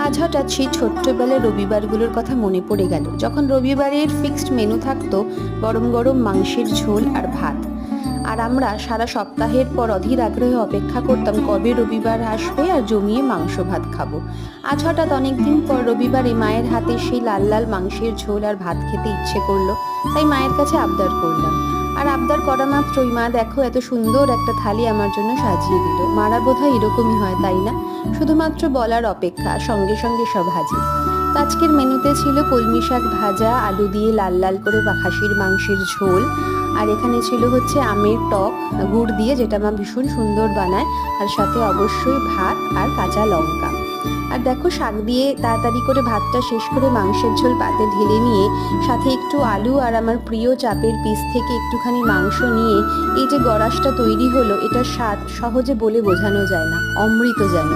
আজ হঠাৎ সেই ছোট্টবেলার রবিবারগুলোর কথা মনে পড়ে গেল, যখন রবিবারের ফিক্সড মেনু থাকতো গরম গরম মাংসের ঝোল আর ভাত। আর আমরা সারা সপ্তাহের পর অধীর আগ্রহে অপেক্ষা করতাম কবে রবিবার আসবে আর জমিয়ে মাংস ভাত খাবো। আজ হঠাৎ অনেকদিন পর রবিবারে মায়ের হাতে সেই লাল লাল মাংসের ঝোল আর ভাত খেতে ইচ্ছে করলো, তাই মায়ের কাছে আবদার করলাম। আর আবদার করা মাত্রই মা দেখো এত সুন্দর একটা থালি আমার জন্য সাজিয়ে দিল। মারা বোধহয় এরকমই হয়, তাই না? শুধুমাত্র বলার অপেক্ষা, সঙ্গে সঙ্গে সব হাজির। তো আজকের মেনুতে ছিল কলমি শাক ভাজা, আলু দিয়ে লাল লাল করে খাসির মাংসের ঝোল, আর এখানে ছিল হচ্ছে আমের টক গুড় দিয়ে, যেটা মা ভীষণ সুন্দর বানায়, আর সাথে অবশ্যই ভাত আর কাঁচা লঙ্কা। আর দেখো শাক দিয়ে তাড়াতাড়ি করে ভাতটা শেষ করে মাংসের ঝোল পাতে ঢেলে নিয়ে সাথে একটু আলু আর আমার প্রিয় চাপের পিস থেকে একটুখানি মাংস নিয়ে এই যে গড়াসটা তৈরি হলো, এটার স্বাদ সহজে বলে বোঝানো যায় না, অমৃত যেন।